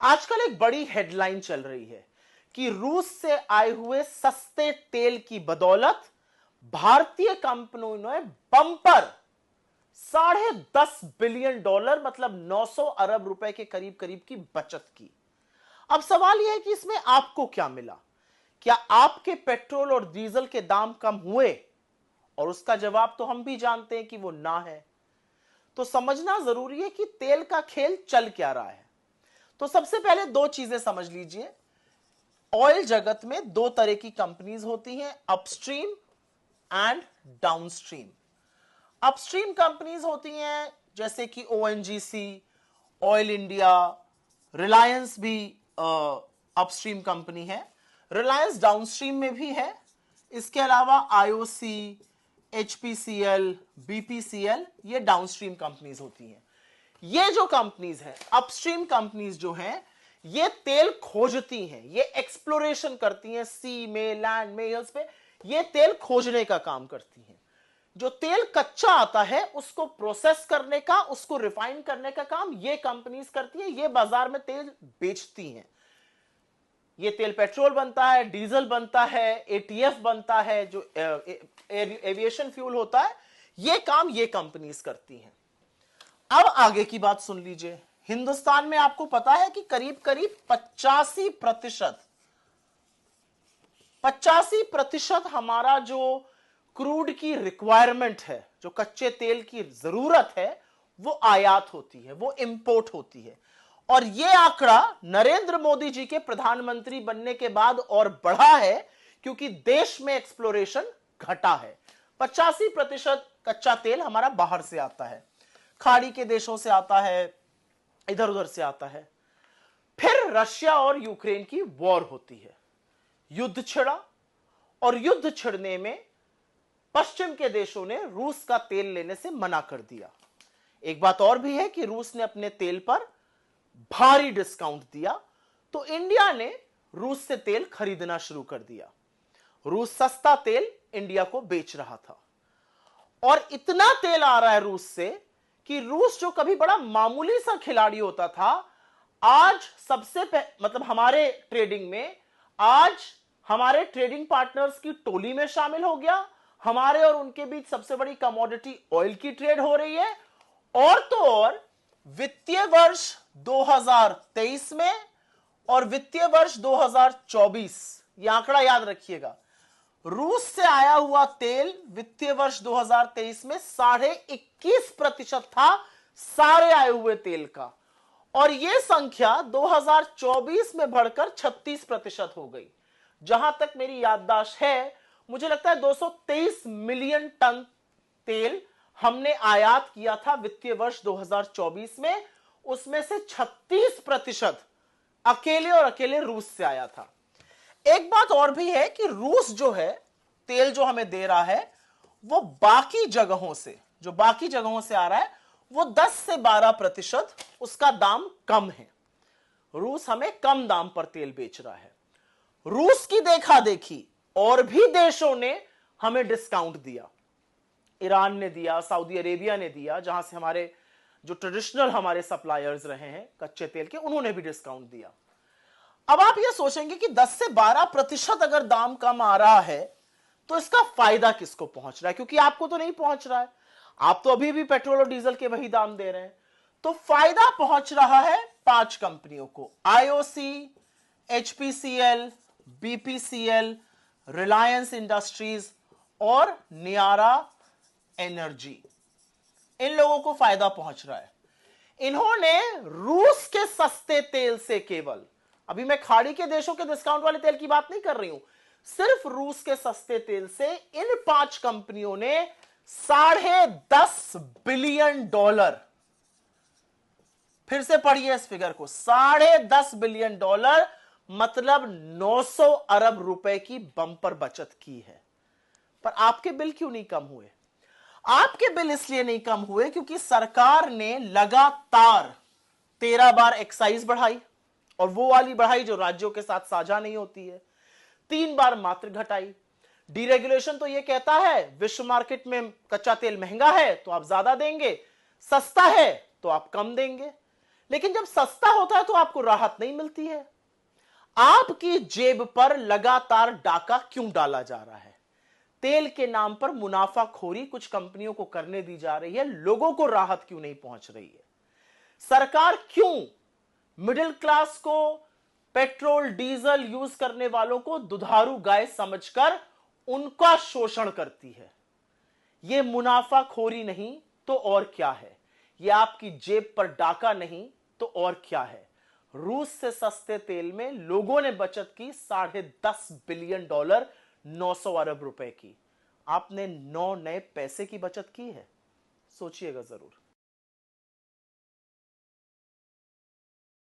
आजकल एक बड़ी हेडलाइन चल रही है कि रूस से आए हुए सस्ते तेल की बदौलत भारतीय कंपनियों ने बम्पर $10.5 बिलियन मतलब 900 अरब रुपए के करीब करीब की बचत की। अब सवाल यह है कि इसमें आपको क्या मिला? क्या आपके पेट्रोल और डीजल के दाम कम हुए? और उसका जवाब तो हम भी जानते हैं कि वो ना है। तो समझना जरूरी है कि तेल का खेल चल क्या रहा है। तो सबसे पहले दो चीजें समझ लीजिए। ऑयल जगत में दो तरह की कंपनीज होती हैं, upstream and downstream. Upstream companies होती हैं जैसे कि ओएनजीसी, ऑयल इंडिया, रिलायंस भी अपस्ट्रीम कंपनी है। रिलायंस डाउनस्ट्रीम में भी है। इसके अलावा आईओसी, एचपीसीएल, बीपीसीएल, ये डाउनस्ट्रीम कंपनीज होती हैं। ये जो कंपनीज हैं, अपस्ट्रीम कंपनीज जो हैं, ये तेल खोजती हैं, ये एक्सप्लोरेशन करती हैं, सी में, लैंड में, हिल्स पे ये तेल खोजने का काम करती हैं। जो तेल कच्चा आता है उसको प्रोसेस करने का, उसको रिफाइन करने का काम ये कंपनीज करती है। ये बाजार में तेल बेचती हैं। ये तेल पेट्रोल बनता है, डीजल बनता है, एटीएफ बनता है, जो एविएशन फ्यूल होता है, ये काम ये कंपनीज करती हैं। अब आगे की बात सुन लीजिए। हिंदुस्तान में आपको पता है कि करीब करीब 85% हमारा जो क्रूड की रिक्वायरमेंट है, जो कच्चे तेल की जरूरत है, वो आयात होती है, वो इंपोर्ट होती है। और यह आंकड़ा नरेंद्र मोदी जी के प्रधानमंत्री बनने के बाद और बढ़ा है, क्योंकि देश में एक्सप्लोरेशन घटा है। 85% कच्चा तेल हमारा बाहर से आता है, खाड़ी के देशों से आता है, इधर उधर से आता है। फिर रशिया और यूक्रेन की वॉर होती है, युद्ध छिड़ा, और युद्ध छिड़ने में पश्चिम के देशों ने रूस का तेल लेने से मना कर दिया। एक बात और भी है कि रूस ने अपने तेल पर भारी डिस्काउंट दिया, तो इंडिया ने रूस से तेल खरीदना शुरू कर दिया। रूस सस्ता तेल इंडिया को बेच रहा था, और इतना तेल आ रहा है रूस से कि रूस जो कभी बड़ा मामूली सा खिलाड़ी होता था, आज मतलब हमारे ट्रेडिंग में, आज हमारे ट्रेडिंग पार्टनर्स की टोली में शामिल हो गया। हमारे और उनके बीच सबसे बड़ी कमोडिटी ऑयल की ट्रेड हो रही है। और तो और वित्तीय वर्ष 2023 में और वित्तीय वर्ष 2024, यह आंकड़ा याद रखिएगा, रूस से आया हुआ तेल वित्तीय वर्ष 2023 में 21.5% था सारे आए हुए तेल का, और यह संख्या 2024 में बढ़कर 36% हो गई। जहां तक मेरी याददाश्त है, मुझे लगता है 223 मिलियन टन तेल हमने आयात किया था वित्तीय वर्ष 2024 में, उसमें से 36% अकेले और अकेले रूस से आया था। एक बात और भी है कि रूस जो है तेल जो हमें दे रहा है, वो बाकी जगहों से आ रहा है, वो 10 से 12% उसका दाम कम है। रूस हमें कम दाम पर तेल बेच रहा है। रूस की देखा देखी और भी देशों ने हमें डिस्काउंट दिया। ईरान ने दिया, सऊदी अरेबिया ने दिया, जहां से हमारे जो ट्रेडिशनल हमारे सप्लायर्स रहे हैं कच्चे तेल के, उन्होंने भी डिस्काउंट दिया। अब आप ये सोचेंगे कि 10 से 12% अगर दाम कम आ रहा है तो इसका फायदा किसको पहुंच रहा है? क्योंकि आपको तो नहीं पहुंच रहा है, आप तो अभी भी पेट्रोल और डीजल के वही दाम दे रहे हैं। तो फायदा पहुंच रहा है 5 कंपनियों को, IOC, HPCL, BPCL, Reliance industries और नियारा एनर्जी। इन लोगों को फायदा पहुंच रहा है। इन्होंने रूस के सस्ते तेल से, केवल अभी मैं खाड़ी के देशों के डिस्काउंट वाले तेल की बात नहीं कर रही हूं, सिर्फ रूस के सस्ते तेल से इन 5 कंपनियों ने $10.5 बिलियन, फिर से पढ़िए इस फिगर को, $10.5 बिलियन मतलब 900 अरब रुपए की बंपर बचत की है। पर आपके बिल क्यों नहीं कम हुए? आपके बिल इसलिए नहीं कम हुए क्योंकि सरकार ने लगातार 13 बार एक्साइज बढ़ाई, और वो वाली बढ़ाई जो राज्यों के साथ साझा नहीं होती है। 3 बार मात्र घटाई। डीरेगुलेशन तो ये कहता है विश्व मार्केट में कच्चा तेल महंगा है तो आप ज्यादा देंगे, सस्ता है तो आप कम देंगे। लेकिन जब सस्ता होता है तो आपको राहत नहीं मिलती है। आपकी जेब पर लगातार डाका क्यों डाला जा रहा है? तेल के नाम पर मुनाफाखोरी कुछ कंपनियों को करने दी जा रही है, लोगों को राहत क्यों नहीं पहुंच रही है? सरकार क्यों मिडिल क्लास को, पेट्रोल डीजल यूज करने वालों को दुधारू गाय समझकर उनका शोषण करती है? यह मुनाफाखोरी नहीं तो और क्या है? यह आपकी जेब पर डाका नहीं तो और क्या है? रूस से सस्ते तेल में लोगों ने बचत की $10.5 बिलियन, 900 अरब रुपए की। आपने 9 नए पैसे की बचत की है? सोचिएगा जरूर।